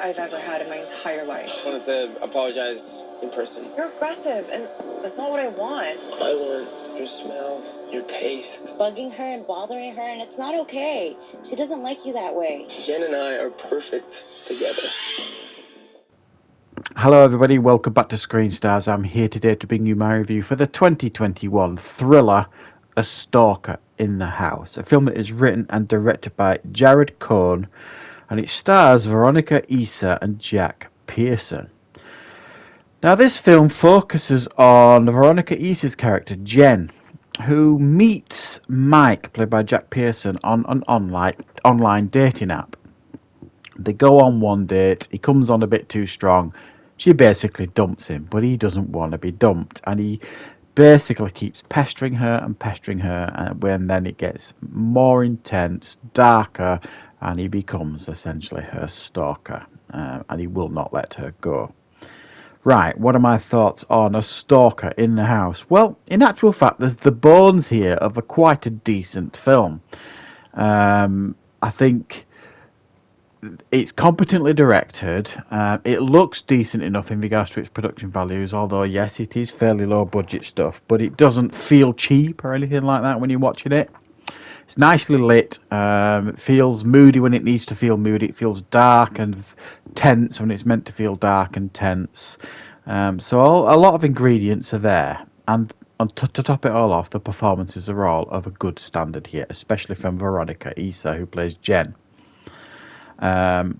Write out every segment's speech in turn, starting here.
I've ever had in my entire life. I wanted to apologize in person. You're aggressive, and that's not what I want. I want your smell, your taste. Bugging her and bothering her, and it's not okay. She doesn't like you that way. Jen and I are perfect together. Hello everybody, welcome back to Screenstars. I'm here today to bring you my review for the 2021 thriller A Stalker in the House, a film that is written and directed by Jared Cohn, and it stars Veronica Issa and Jack Pearson. Now this film focuses on Veronica Issa's character Jen, who meets Mike, played by Jack Pearson, on an online dating app. They go on one date, he comes on a bit too strong. She basically dumps him, but he doesn't want to be dumped, and he basically keeps pestering her, and when then it gets more intense, darker, and he becomes essentially her stalker, and he will not let her go. Right, what are my thoughts on A Stalker in the House? Well, in actual fact, there's the bones here of quite a decent film. I think it's competently directed. It looks decent enough in regards to its production values, although yes, it is fairly low budget stuff, but it doesn't feel cheap or anything like that when you're watching it. It's nicely lit. It feels moody when it needs to feel moody. It feels dark and tense when it's meant to feel dark and tense. So a lot of ingredients are there, and to top it all off, the performances are all of a good standard here, especially from Veronica Issa, who plays Jen. I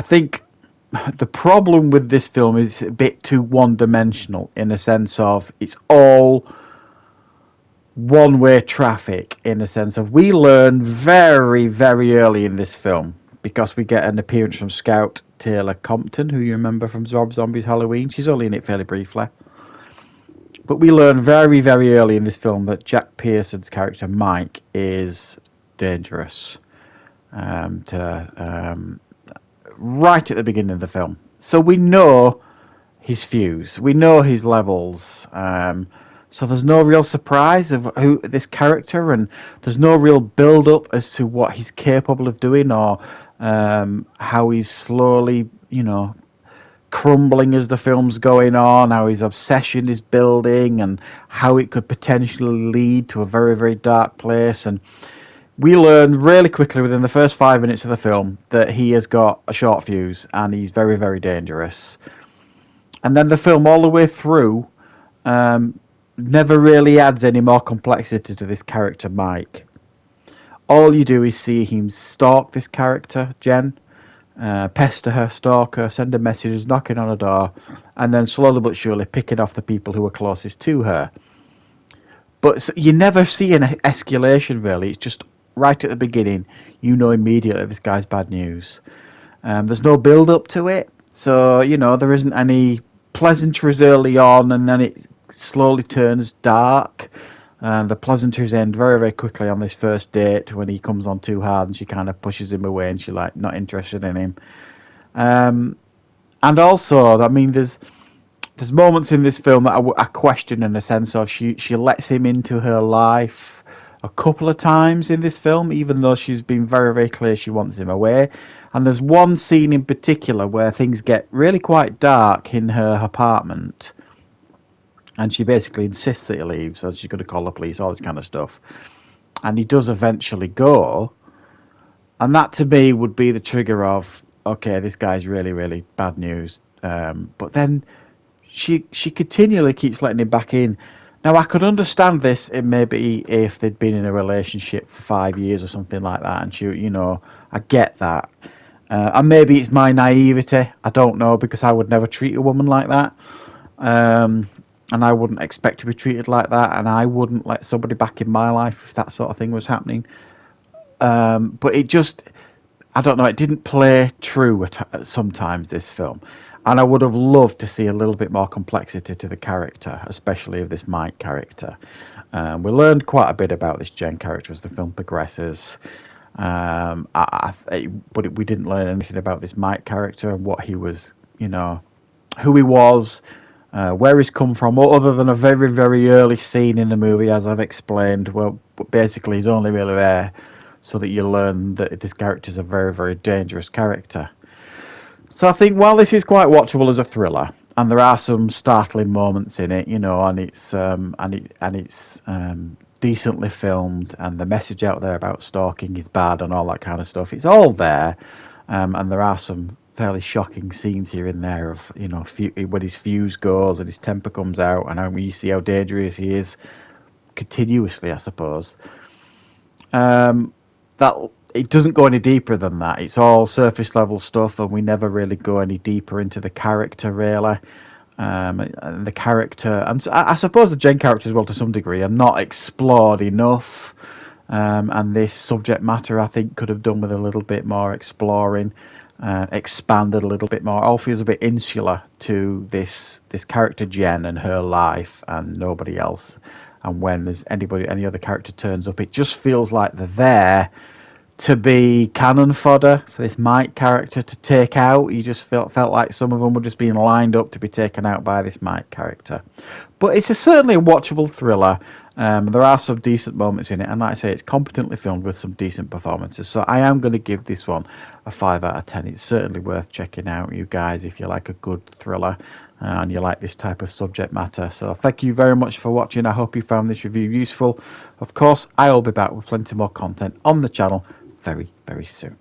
think the problem with this film is a bit too one-dimensional, in the sense of it's all one-way traffic, in the sense of we learn very, very early in this film, because we get an appearance from Scout Taylor Compton, who you remember from Rob Zombie's Halloween. She's only in it fairly briefly. But we learn very, very early in this film that Jack Pearson's character, Mike, is dangerous. Right at the beginning of the film. So we know his fuse. We know his levels. So there's no real surprise of who this character, and there's no real build-up as to what he's capable of doing, or how he's slowly, crumbling as the film's going on, how his obsession is building, and how it could potentially lead to a very, very dark place. And we learn really quickly within the first 5 minutes of the film that he has got a short fuse and he's very, very dangerous. And then the film all the way through never really adds any more complexity to this character, Mike. All you do is see him stalk this character, Jen, pester her, stalk her, send her messages, knocking on her door, and then slowly but surely picking off the people who are closest to her. But you never see an escalation, really. It's just right at the beginning, you know immediately this guy's bad news. There's no build-up to it, so, there isn't any pleasantries early on, and then it slowly turns dark. The pleasantries end very, very quickly on this first date when he comes on too hard and she kind of pushes him away and she's like not interested in him. And also, I mean, there's moments in this film that I question, in the sense of she lets him into her life a couple of times in this film, even though she's been very, very clear she wants him away. And there's one scene in particular where things get really quite dark in her apartment, and she basically insists that he leaves, so she's going to call the police, all this kind of stuff. And he does eventually go, and that to me would be the trigger of, okay, this guy's really, really bad news. But then she continually keeps letting him back in. Now, I could understand this maybe if they'd been in a relationship for 5 years or something like that, and she, I get that. And maybe it's my naivety, I don't know, because I would never treat a woman like that. And I wouldn't expect to be treated like that, and I wouldn't let somebody back in my life if that sort of thing was happening. But it just, I don't know, it didn't play true sometimes, this film. And I would have loved to see a little bit more complexity to the character, especially of this Mike character. We learned quite a bit about this Jen character as the film progresses. But we didn't learn anything about this Mike character and what he was, who he was, where he's come from, other than a very, very early scene in the movie, as I've explained. Well, basically, he's only really there so that you learn that this character is a very, very dangerous character. So I think while this is quite watchable as a thriller, and there are some startling moments in it, and it's decently filmed, and the message out there about stalking is bad and all that kind of stuff. It's all there, and there are some fairly shocking scenes here and there of when his fuse goes and his temper comes out, and how you see how dangerous he is continuously, I suppose. That it doesn't go any deeper than that. It's all surface level stuff, and we never really go any deeper into the character, really. And the character, and I suppose the Jen character as well, to some degree, are not explored enough. And this subject matter, I think, could have done with a little bit more exploring, expanded a little bit more. All feels a bit insular to this character Jen and her life, and nobody else. And when there's any other character turns up, it just feels like they're there to be cannon fodder for this Mike character to take out. You just felt like some of them were just being lined up to be taken out by this Mike character. But it's certainly a watchable thriller. There are some decent moments in it, and like I say, it's competently filmed with some decent performances. So I am going to give this one a 5 out of 10. It's certainly worth checking out, you guys, if you like a good thriller and you like this type of subject matter. So thank you very much for watching. I hope you found this review useful. Of course, I will be back with plenty more content on the channel very, very soon.